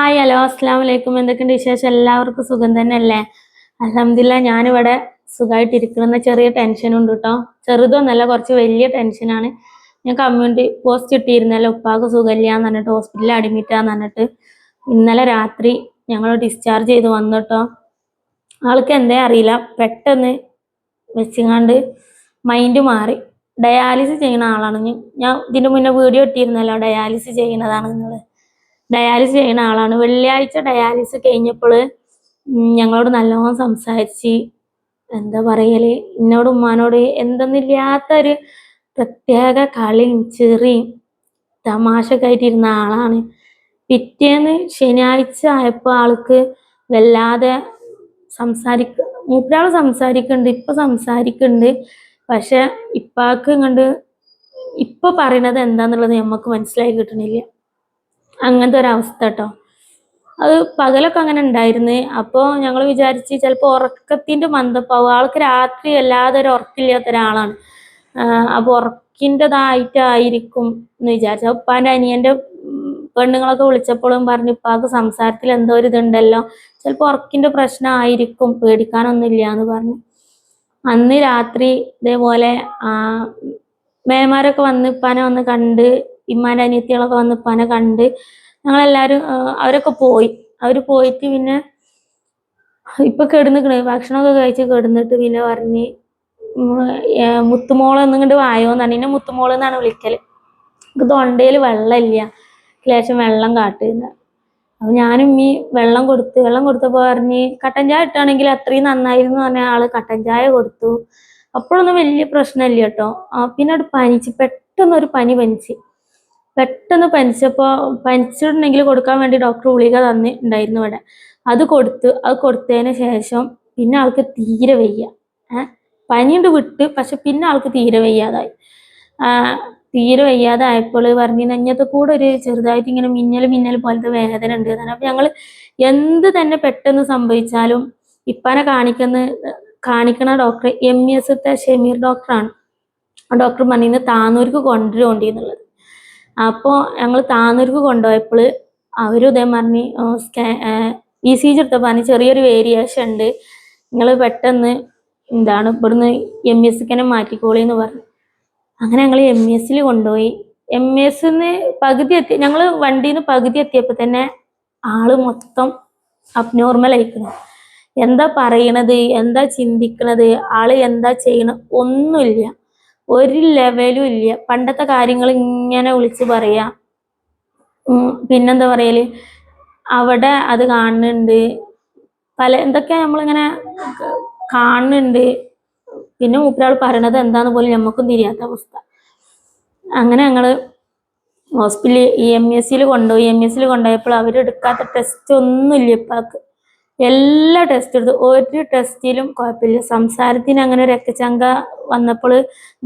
Hi hello അസ്സലാമു അലൈക്കും. എന്തൊക്കെയുണ്ട് വിശേഷം? എല്ലാവർക്കും സുഖം തന്നെയല്ലേ? അൽഹംദുലില്ലാ ഞാനിവിടെ സുഖമായിട്ടിരിക്കുന്ന ചെറിയ ടെൻഷനുണ്ട് കേട്ടോ. ചെറുതൊന്നല്ല, കുറച്ച് വലിയ ടെൻഷനാണ്. ഞാൻ കമ്മ്യൂണിറ്റി പോസ്റ്റ് ഇട്ടിരുന്നല്ലോ, ഉപ്പാക്ക് സുഖമില്ലാന്ന് പറഞ്ഞിട്ട് ഹോസ്പിറ്റലിൽ അഡ്മിറ്റാന്ന് പറഞ്ഞിട്ട്. ഇന്നലെ രാത്രി ഞങ്ങൾ ഡിസ്ചാർജ് ചെയ്ത് വന്നു കേട്ടോ. ആൾക്ക് എന്തേ അറിയില്ല, പെട്ടെന്ന് വെച്ചിങ്ങാണ്ട് മൈൻഡ് മാറി. ഡയാലിസിസ് ചെയ്യുന്ന ആളാണ്. ഞാൻ ഇതിൻ്റെ മുന്നേ വീഡിയോ ഇട്ടിരുന്നല്ലോ, ഡയാലിസിസ് ചെയ്യുന്നതാണ് നിങ്ങൾ. ഡയാലിസിസ് ചെയ്യുന്ന ആളാണ്. വെള്ളിയാഴ്ച ഡയാലിസിസ് കഴിഞ്ഞപ്പോൾ ഞങ്ങളോട് നല്ലോണം സംസാരിച്ച്, എന്താ പറയല്, എന്നോട് ഉമ്മാനോട് എന്തെന്നില്ലാത്തൊരു പ്രത്യേക കളിയും ചിറിയും തമാശയൊക്കെ ആയിട്ടിരുന്ന ആളാണ്. പിറ്റേന്ന് ശനിയാഴ്ച ആയപ്പോൾ ആൾക്ക് വല്ലാതെ മൂപ്പരാൾ സംസാരിക്കുന്നുണ്ട്, ഇപ്പം സംസാരിക്കുന്നുണ്ട്. പക്ഷെ ഇപ്പാക്ക് ഇങ്ങോട്ട് ഇപ്പം പറയണത് എന്താന്നുള്ളത് നമുക്ക് മനസ്സിലായി കിട്ടണില്ല. അങ്ങനത്തെ ഒരവസ്ഥ കേട്ടോ. അത് പകലൊക്കെ അങ്ങനെ ഉണ്ടായിരുന്നു. അപ്പോൾ ഞങ്ങൾ വിചാരിച്ച് ചിലപ്പോൾ ഉറക്കത്തിൻ്റെ മന്ദപ്പാവും. ആൾക്ക് രാത്രി അല്ലാതെ ഒരു ഉറക്കില്ലാത്ത ഒരാളാണ്. അപ്പോൾ ഉറക്കിൻ്റെതായിട്ടായിരിക്കും എന്ന് വിചാരിച്ചു. ഉപ്പാൻ്റെ അനിയൻ്റെ പെണ്ണുങ്ങളൊക്കെ വിളിച്ചപ്പോഴും പറഞ്ഞു ഉപ്പാക്ക് സംസാരത്തിൽ എന്തോ ഒരു ഇതുണ്ടല്ലോ, ചിലപ്പോൾ ഉറക്കിൻ്റെ പ്രശ്നമായിരിക്കും, പേടിക്കാനൊന്നുമില്ല എന്ന് പറഞ്ഞു. അന്ന് രാത്രി ഇതേപോലെ മേമാരൊക്കെ വന്ന് ഉപ്പാനെ വന്ന് കണ്ട്, ഇമ്മാൻ്റെ അനിയത്തികളൊക്കെ വന്ന് ഉപ്പാനെ കണ്ട്, ഞങ്ങളെല്ലാവരും അവരൊക്കെ പോയി. അവർ പോയിട്ട് പിന്നെ ഇപ്പം കിടന്നിക്കണ്, ഭക്ഷണമൊക്കെ കഴിച്ച് കിടന്നിട്ട് പിന്നെ പറഞ്ഞ് മുത്തുമോള് ഒന്നിങ്ങോട്ട് വായോന്ന് പറഞ്ഞു. എന്നെ മുത്തുമോള് എന്നാണ് വിളിക്കൽ. എനിക്ക് തൊണ്ടയിൽ വെള്ളമില്ല, ലേശം വെള്ളം കാട്ടുന്ന. അപ്പം ഞാനും ഈ വെള്ളം കൊടുത്തപ്പോൾ പറഞ്ഞ് കട്ടൻ ചായ ഇട്ടാണെങ്കിൽ അത്രയും നന്നായിരുന്നു പറഞ്ഞ ആള് കട്ടൻ ചായ കൊടുത്തു. അപ്പോഴൊന്നും വലിയ പ്രശ്നമില്ല കേട്ടോ. പിന്നെ അത് പനിച്ച്, പെട്ടെന്നൊരു പനി പനിച്ചപ്പോൾ പനിച്ചിട്ടുണ്ടെങ്കിൽ കൊടുക്കാൻ വേണ്ടി ഡോക്ടർ ഗുളിക ഉണ്ടായിരുന്നു ഇവിടെ. അത് കൊടുത്തതിന് ശേഷം പിന്നെ ആൾക്ക് തീരെ വയ്യ. പനിയുണ്ട് വിട്ട്, പക്ഷെ പിന്നെ ആൾക്ക് തീരെ വയ്യാതായി. തീരെ വയ്യാതായപ്പോൾ പറഞ്ഞ് നെഞ്ഞത്ത് കൂടെ ഒരു ചെറുതായിട്ട് ഇങ്ങനെ മിന്നൽ പോലത്തെ വേദന ഉണ്ട്. അപ്പം ഞങ്ങൾ എന്ത് തന്നെ പെട്ടെന്ന് സംഭവിച്ചാലും ഇപ്പാനെ കാണിക്കണ ഡോക്ടർ MES ഷമീർ ഡോക്ടറാണ്. ആ ഡോക്ടർ പറഞ്ഞിരുന്നത് താന്നൂർക്ക് കൊണ്ടുവരേണ്ടിന്നുള്ളത്. അപ്പോൾ ഞങ്ങൾ താന്നൂർക്ക് കൊണ്ടുപോയപ്പോൾ അവരും ഇതേ പറഞ്ഞ് ECG എടുത്തപ്പോൾ പറഞ്ഞ് ചെറിയൊരു വേരിയേഷൻ ഉണ്ട്, നിങ്ങൾ പെട്ടെന്ന് ഇവിടുന്ന് MES മാറ്റിക്കോളിന്ന് പറഞ്ഞു. അങ്ങനെ ഞങ്ങൾ MES കൊണ്ടുപോയി. MES പകുതി എത്തി, ഞങ്ങൾ വണ്ടിയിൽ നിന്ന് പകുതി എത്തിയപ്പോൾ തന്നെ ആള് മൊത്തം അബ്നോർമൽ ആയിക്കണം. എന്താ പറയണത്, എന്താ ചിന്തിക്കണത്, ആള് എന്താ ചെയ്യണത് ഒന്നുമില്ല, ഒരു ലെവലും ഇല്ല. പണ്ടത്തെ കാര്യങ്ങൾ ഇങ്ങനെ വിളിച്ച് പറയാ. പിന്നെന്താ പറയല്, അവിടെ അത് കാണുന്നുണ്ട്, എന്തൊക്കെയാ നമ്മളിങ്ങനെ കാണുന്നുണ്ട്. പിന്നെ മൂപ്പരാൾ പറയണത് എന്താന്ന് പോലും നമുക്കും തിരിയാത്ത അവസ്ഥ. അങ്ങനെ ഞങ്ങള് ഹോസ്പിറ്റലിൽ MES കൊണ്ടുപോയി. MES കൊണ്ടുപോയപ്പോൾ അവരെടുക്കാത്ത ടെസ്റ്റ് ഒന്നുമില്ല ഇപ്പാക്ക്. എല്ലാ ടെസ്റ്റ് എടുത്തു, ഒരു ടെസ്റ്റിലും കുഴപ്പമില്ല. സംസാരത്തിന് അങ്ങനെ രക്തചങ്ക വന്നപ്പോൾ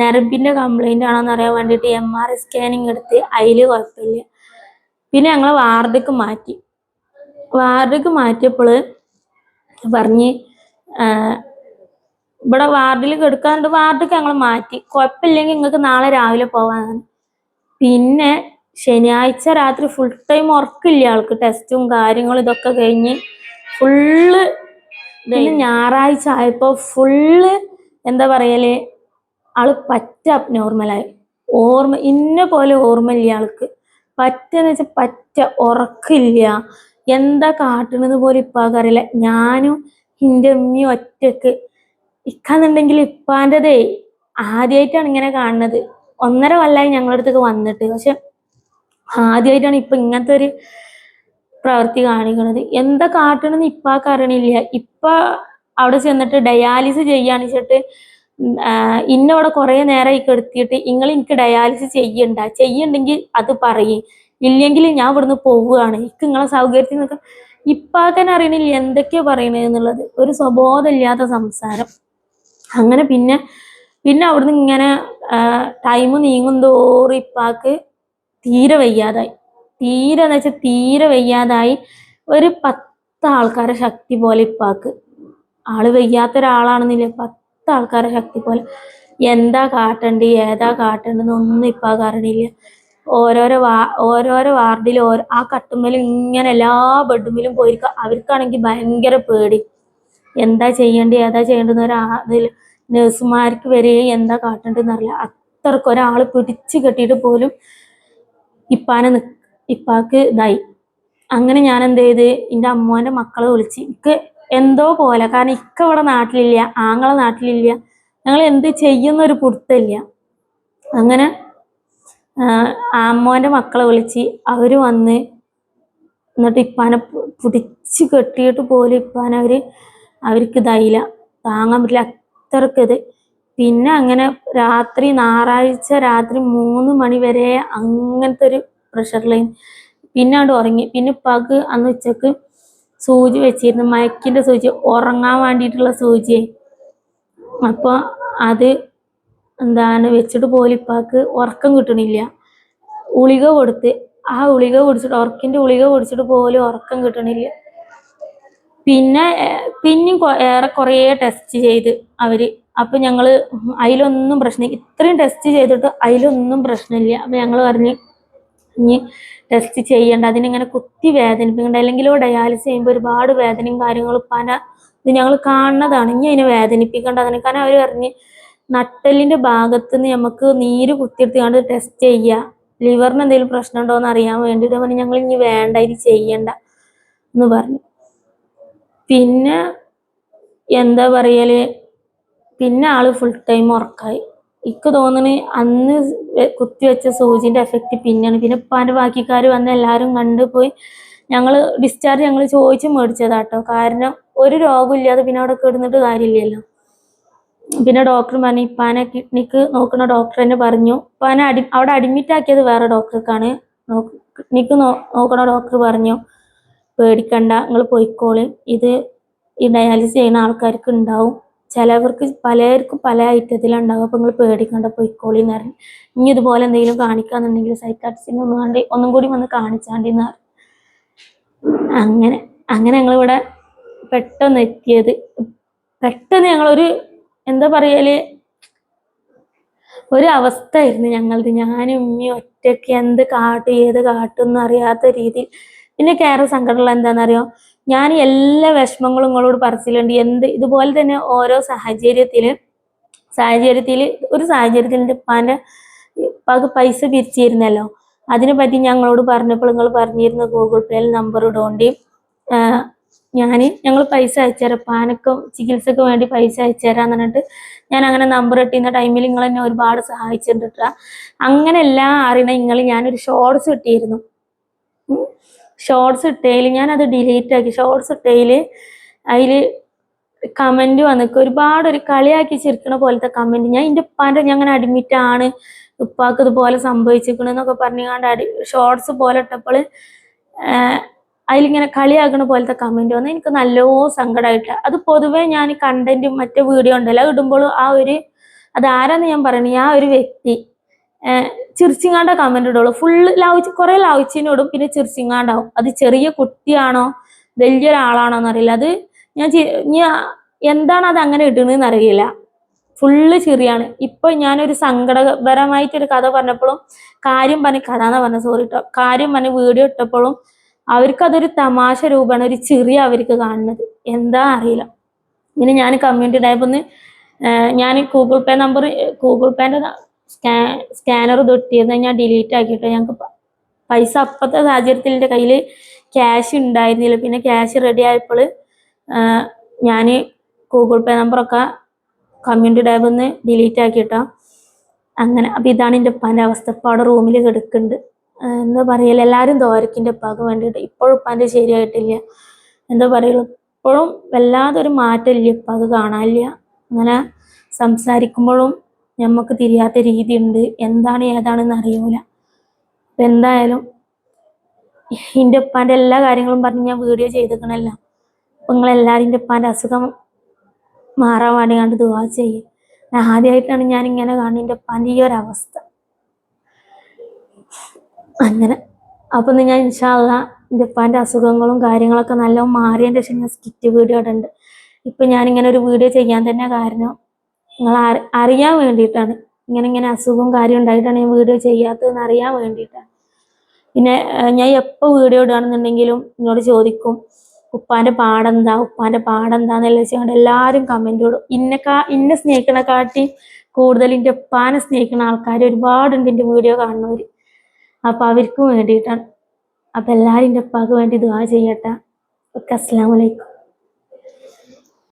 നരമ്പിൻ്റെ കംപ്ലൈൻ്റ് ആണെന്ന് അറിയാൻ വേണ്ടിയിട്ട് MRI സ്കാനിങ് എടുത്ത്, അതിൽ കുഴപ്പമില്ല. പിന്നെ ഞങ്ങൾ വാർഡിലേക്ക് മാറ്റിയപ്പോൾ പറഞ്ഞ് ഇവിടെ വാർഡിൽ കിടക്കാറുണ്ട്, വാർഡിലേക്ക് ഞങ്ങൾ മാറ്റി, കുഴപ്പമില്ലെങ്കിൽ നിങ്ങൾക്ക് നാളെ രാവിലെ പോകാനാണ്. പിന്നെ ശനിയാഴ്ച രാത്രി ഫുൾ ടൈം ഉറക്കില്ല ആൾക്ക്, ടെസ്റ്റും കാര്യങ്ങളും ഇതൊക്കെ കഴിഞ്ഞ് ഫുള്ള്. പിന്നെ ഞായറാഴ്ച ആയപ്പോൾ ഫുള്ള് എന്താ പറയല്, ആള് പറ്റ അബ്നോർമലായി. ഇന്ന പോലെ ഓർമ്മയില്ല ആൾക്ക്. പറ്റെന്ന് വെച്ചാൽ പറ്റ ഉറക്കില്ല, എന്താ കാട്ടണെന്ന് പോലും ഇപ്പാക്ക് അറിയില്ല. ഞാനും എൻ്റെ ഉമ്മയും ഒറ്റക്ക്. ഇക്കാന്നുണ്ടെങ്കിൽ ഇപ്പാൻ്റെതേ ആദ്യമായിട്ടാണ് ഇങ്ങനെ കാണുന്നത്. 1.5 കൊല്ലമായി ഞങ്ങളുടെ അടുത്തേക്ക് വന്നിട്ട്, പക്ഷെ ആദ്യമായിട്ടാണ് ഇപ്പം ഇങ്ങനത്തെ ഒരു പ്രവൃത്തി കാണിക്കണത്. എന്താ കാട്ടണമെന്ന് ഇപ്പാക്ക് അറിയണില്ല. ഇപ്പം അവിടെ ചെന്നിട്ട് ഡയാലിസിസ് ചെയ്യാണിച്ചിട്ട് ഇന്നവിടെ കുറേ നേരമായി കെടുത്തിയിട്ട് നിങ്ങൾ എനിക്ക് ഡയാലിസിസ് ചെയ്യുന്നുണ്ടെങ്കിൽ അത് പറയും, ഇല്ലെങ്കിൽ ഞാൻ ഇവിടുന്ന് പോവുകയാണ്, എനിക്ക് നിങ്ങളെ സൗകര്യത്തിൽ നിന്നൊക്കെ. ഇപ്പാക്കന്നെ അറിയണില്ല എന്തൊക്കെയാ പറയണത് എന്നുള്ളത്. ഒരു സ്വബോധമില്ലാത്ത സംസാരം. അങ്ങനെ പിന്നെ അവിടുന്ന് ഇങ്ങനെ ടൈം നീങ്ങും തോറും ഇപ്പാക്ക് തീരെ വയ്യാതായി. തീരെ വയ്യാതായി. ഒരു 10 ആൾക്കാരെ ശക്തി പോലെ ഇപ്പാക്ക്. ആള് വയ്യാത്ത ഒരാളാണെന്നില്ല, 10 ആൾക്കാരെ ശക്തി പോലെ. എന്താ കാട്ടേണ്ടി ഏതാ കാട്ടേണ്ടെന്നൊന്നും ഇപ്പാക്ക് അറിയണില്ല. ഓരോരോ വാർഡിൽ ആ കട്ടുമ്മലും ഇങ്ങനെ എല്ലാ ബെഡുമ്മിലും പോയിരിക്കുക. അവർക്കാണെങ്കിൽ ഭയങ്കര പേടി, എന്താ ചെയ്യേണ്ടത് ഏതാ ചെയ്യേണ്ടതെന്ന് അതിൽ നഴ്സുമാർക്ക് വരെ എന്താ കാട്ടേണ്ടതെന്ന് അറിയില്ല. അത്രക്ക് ഒരാൾ പിടിച്ചു കെട്ടിയിട്ട് പോലും ഇപ്പാക്ക് ഇതായി. അങ്ങനെ ഞാൻ എന്ത് ചെയ്ത് എൻ്റെ അമ്മോൻ്റെ മക്കളെ വിളിച്ച്. എനിക്ക് എന്തോ പോലെ, കാരണം ഇക്ക ഇവിടെ നാട്ടിലില്ല, ആങ്ങളെ നാട്ടിലില്ല, ഞങ്ങൾ എന്ത് ചെയ്യുന്നൊരു പുറത്തില്ല. അങ്ങനെ അമ്മോൻ്റെ മക്കളെ വിളിച്ച് അവർ വന്ന്. എന്നിട്ട് ഇപ്പാനെ പിടിച്ച് കെട്ടിയിട്ട് പോലും അവർക്ക് ഇതായില്ല, താങ്ങാൻ പറ്റില്ല, അത്രക്ക് പിന്നെ അങ്ങനെ ഞായറാഴ്ച രാത്രി 3 മണി വരെ അങ്ങനത്തെ ഒരു പ്രഷറിലായി. പിന്നെ അവിടെ ഉറങ്ങി. പിന്നെ ഇപ്പാക്ക് അന്ന് ഉച്ചക്ക് സൂചി വെച്ചിരുന്നു, മയക്കിൻ്റെ സൂചി, ഉറങ്ങാൻ വേണ്ടിയിട്ടുള്ള സൂചിയെ. അപ്പോൾ അത് വെച്ചിട്ട് പോലും ഇപ്പാക്ക് ഉറക്കം കിട്ടണില്ല. ഗുളിക കൊടുത്ത് ആ ഗുളിക കുടിച്ചിട്ട് ഉറക്കിൻ്റെ ഗുളിക കുടിച്ചിട്ട് പോലും ഉറക്കം കിട്ടണില്ല. പിന്നെയും കുറേ ടെസ്റ്റ് ചെയ്ത് അവര്. അപ്പൊ ഞങ്ങള് അതിലൊന്നും പ്രശ്നമില്ല, ഇത്രയും ടെസ്റ്റ് ചെയ്തിട്ട് അതിലൊന്നും പ്രശ്നമില്ല. അപ്പൊ ഞങ്ങൾ പറഞ്ഞു ഇനി ടെസ്റ്റ് ചെയ്യണ്ട, അതിനിങ്ങനെ കുത്തി വേദനിപ്പിക്കണ്ട, അല്ലെങ്കിലോ ഡയാലിസിസ് ചെയ്യുമ്പോൾ ഒരുപാട് വേദനയും കാര്യങ്ങളും ഇത് ഞങ്ങൾ കാണുന്നതാണ്, ഇനി അതിനെ വേദനിപ്പിക്കേണ്ട. കാരണം അവർ പറഞ്ഞ് നട്ടെല്ലിന്റെ ഭാഗത്ത് നിന്ന് നമുക്ക് നീര് കുത്തിയെടുത്ത് ടെസ്റ്റ് ചെയ്യുക, ലിവറിന് എന്തെങ്കിലും പ്രശ്നം ഉണ്ടോ എന്ന് അറിയാൻ വേണ്ടിയിട്ട്. പറഞ്ഞു ഞങ്ങൾ ഇനി വേണ്ട, ഇത് ചെയ്യണ്ട എന്ന് പറഞ്ഞു. പിന്നെ എന്താ പറയല്, പിന്നെ ആള് ഫുൾ ടൈം ഉറക്കായി. എനിക്ക് തോന്നുന്നു അന്ന് കുത്തിവെച്ച സൂചിന്റെ എഫക്റ്റ് പിന്നെയാണ്. പിന്നെ ഉപ്പാന്റെ ബാക്കിക്കാർ വന്ന് എല്ലാവരും കണ്ടുപോയി. ഡിസ്ചാർജ് ഞങ്ങൾ ചോദിച്ച് മേടിച്ചതാട്ടോ, കാരണം ഒരു രോഗം ഇല്ലാതെ പിന്നെ അവിടെ കിടന്നിട്ട് കാര്യമില്ലല്ലോ. പിന്നെ ഡോക്ടർ പറഞ്ഞു, ഇപ്പാനെ കിഡ്നിക്ക് നോക്കുന്ന ഡോക്ടർ തന്നെ പറഞ്ഞു, ഇപ്പാനെ അവിടെ അഡ്മിറ്റ് ആക്കിയത് വേറെ ഡോക്ടർക്കാണ്, കിഡ്നിക്ക് നോക്കുന്ന ഡോക്ടർ പറഞ്ഞു പേടിക്കണ്ട, നിങ്ങൾ പോയിക്കോളി, ഈ ഡയാലിസിസ് ചെയ്യുന്ന ആൾക്കാർക്ക് ഉണ്ടാവും, പലർക്കും പല ഐറ്റത്തിലുണ്ടാവും, അപ്പൊ നിങ്ങൾ പേടിക്കണ്ട, പോയിക്കോളിന്ന് പറഞ്ഞു. ഇനി ഇതുപോലെ എന്തെങ്കിലും കാണിക്കാന്നുണ്ടെങ്കിൽ സൈക്കാട്രിസ്റ്റിനെ ഒന്നും കൂടി വന്ന് കാണിച്ചാണ്ടിന്ന് പറഞ്ഞു. അങ്ങനെ ഞങ്ങളിവിടെ പെട്ടെന്ന് എത്തിയത്. പെട്ടെന്ന് ഞങ്ങളൊരു എന്താ പറയല്, ഒരു അവസ്ഥയായിരുന്നു ഞങ്ങളത്. ഞാനും ഉമ്മയും ഒറ്റയ്ക്ക് ഏത് കാട്ടും എന്നറിയാത്ത രീതിയിൽ. പിന്നെ കയറി സങ്കടമുള്ള എന്താണെന്നറിയോ, ഞാൻ എല്ലാ വിഷമങ്ങളും നിങ്ങളോട് പറച്ചിലുണ്ട്. ഇതുപോലെ തന്നെ ഓരോ സാഹചര്യത്തിൽ എൻ്റെ ഉപ്പാക്ക് പൈസ പിരിച്ചിരുന്നല്ലോ, അതിനെ പറ്റി ഞങ്ങളോട് പറഞ്ഞപ്പോൾ നിങ്ങൾ പറഞ്ഞിരുന്നു ഗൂഗിൾ പേയിൽ നമ്പർ ഇടുകൊണ്ട് ഞങ്ങൾ പൈസ അയച്ചുതരാം, പാനൊക്കെ ചികിത്സക്ക് വേണ്ടി പൈസ അയച്ചുതരാന്ന് പറഞ്ഞിട്ട് ഞാൻ അങ്ങനെ നമ്പർ ഇട്ടിരുന്ന ടൈമിൽ നിങ്ങൾ എന്നെ ഒരുപാട് സഹായിച്ചിട്ടുണ്ട്. അങ്ങനെ എല്ലാം അറിയണ ഞാനൊരു ഷോർട്സ് ഇട്ടിരുന്നു. ഷോർട്സ് ഇട്ടതിൽ ഞാനത് ഡിലീറ്റ് ആക്കി. ഷോർട്സ് ഇട്ടതിൽ അതിൽ കമന്റ് വന്നിട്ട് ഒരുപാട് ഒരു കളിയാക്കി ചിരിക്കണ പോലത്തെ കമന്റ്. ഞാൻ അങ്ങനെ അഡ്മിറ്റ് ആണ്, ഉപ്പാക്ക് ഇതുപോലെ സംഭവിച്ചിരിക്കണെന്നൊക്കെ പറഞ്ഞാണ്ട് ഷോർട്സ് പോലെ ഇട്ടപ്പോൾ അതിലിങ്ങനെ കളിയാക്കണ പോലത്തെ കമന്റ് വന്ന് എനിക്ക് നല്ലോ സങ്കടമായിട്ട്. അത് പൊതുവേ ഞാൻ കണ്ടന്റും മറ്റേ വീഡിയോ ഉണ്ടല്ലോ ഇടുമ്പോൾ അതാരാന്ന് ഞാൻ പറയണേ, ആ ഒരു വ്യക്തി ചിരിച്ചിങ്ങാണ്ട കമന്റ് ഇടുള്ളൂ. ഫുള്ള് കുറെ ലൗച്ചിനോടും പിന്നെ ചിരിച്ചിങ്ങാണ്ടാവും. അത് ചെറിയ കുട്ടിയാണോ വലിയൊരാളാണോ എന്നറിയില്ല. അത് ഞാൻ എന്താണ് അത് അങ്ങനെ ഇടുന്നതെന്ന് അറിയില്ല. ഫുള്ള് ചിരിയാണ്. ഇപ്പൊ ഞാനൊരു സങ്കടപരമായിട്ടൊരു കഥ പറഞ്ഞപ്പോഴും കാര്യം പറഞ്ഞ് വീഡിയോ ഇട്ടപ്പോഴും അവർക്കതൊരു തമാശ രൂപമാണ്, ഒരു ചിരി അവർക്ക് കാണുന്നത്. എന്താ അറിയില്ല. പിന്നെ ഞാൻ കമ്മ്യൂണിറ്റി ടാബിന്ന് ഞാൻ ഗൂഗിൾ പേന്റെ സ്കാനർ തൊട്ടിരുന്ന ഞാൻ ഡിലീറ്റ് ആക്കിയിട്ട് ഞങ്ങൾക്ക് പൈസ അപ്പത്തെ സാഹചര്യത്തിൽ എൻ്റെ കയ്യിൽ ക്യാഷ് ഉണ്ടായിരുന്നില്ല. പിന്നെ ക്യാഷ് റെഡി ആയപ്പോൾ ഞാൻ ഗൂഗിൾ പേ നമ്പറൊക്കെ കമ്മ്യൂണിറ്റി ടാബിന്ന് ഡിലീറ്റ് ആക്കിയിട്ടാ. അങ്ങനെ അപ്പം ഇതാണ് എൻ്റെ ഉപ്പാൻ്റെ അവസ്ഥ. ഇപ്പോൾ അവിടെ റൂമിൽ കിടക്കുന്നുണ്ട്. എന്താ പറയല, എല്ലാവരും ദ്വാരക്കിൻ്റെ ഉപ്പാക്ക് വേണ്ടിയിട്ട്. ഇപ്പോഴും ഉപ്പാൻ്റെ ശരിയായിട്ടില്ല. എന്താ പറയുള്ളൂ, ഇപ്പോഴും വല്ലാതൊരു മാറ്റമില്ല, ഉപ്പാക്ക് കാണാനില്ല. അങ്ങനെ സംസാരിക്കുമ്പോഴും നമുക്ക് തിരിയാത്ത രീതിയുണ്ട്, എന്താണ് ഏതാണെന്ന് അറിയൂല. അപ്പം എന്തായാലും എൻ്റെ ഉപ്പാൻ്റെ എല്ലാ കാര്യങ്ങളും പറഞ്ഞ് ഞാൻ വീഡിയോ ചെയ്തിരിക്കണല്ലോ. അപ്പം നിങ്ങളെല്ലാവരും എൻ്റെ ഉപ്പാൻ്റെ അസുഖം മാറാൻ വേണ്ടി കണ്ട് ദുആ ചെയ്യും. ആദ്യമായിട്ടാണ് ഞാൻ ഇങ്ങനെ കാണുന്നത് എൻ്റെ ഉപ്പാൻ്റെ ഈ ഒരു അവസ്ഥ. അങ്ങനെ അപ്പം ഞാൻ ഇൻഷാ അല്ലാഹ് എൻ്റെ ഉപ്പാൻ്റെ അസുഖങ്ങളും കാര്യങ്ങളൊക്കെ നല്ലോണം മാറിയതിൻ്റെ ശേഷം ഞാൻ സ്കിറ്റ് വീഡിയോ ഇടുന്നുണ്ട്. ഇപ്പം ഞാനിങ്ങനെ ഒരു വീഡിയോ ചെയ്യാൻ തന്നെ കാരണം നിങ്ങൾ അറിയാൻ വേണ്ടിയിട്ടാണ്. ഇങ്ങനെ അസുഖവും കാര്യം ഉണ്ടായിട്ടാണ് ഞാൻ വീഡിയോ ചെയ്യാത്തതെന്ന് അറിയാൻ വേണ്ടിയിട്ടാണ്. പിന്നെ ഞാൻ എപ്പോൾ വീഡിയോ ഇടുകയാണെന്നുണ്ടെങ്കിലും എന്നോട് ചോദിക്കും ഉപ്പാന്റെ പാടെന്താന്നെല്ലാം വെച്ചുകൊണ്ട് എല്ലാവരും കമന്റ് ഇടും. ഇന്നെ സ്നേഹിക്കണക്കാട്ടി കൂടുതൽ എൻ്റെ ഉപ്പാനെ സ്നേഹിക്കുന്ന ആൾക്കാർ ഒരുപാടുണ്ട് എൻ്റെ വീഡിയോ കാണുന്നവർ. അപ്പൊ അവർക്കും വേണ്ടിയിട്ടാണ്. അപ്പൊ എല്ലാവരും എൻ്റെ ഉപ്പാക്ക് വേണ്ടി ദുആ ചെയ്യട്ടെ. ഓക്കെ, അസ്സലാമു അലൈക്കും.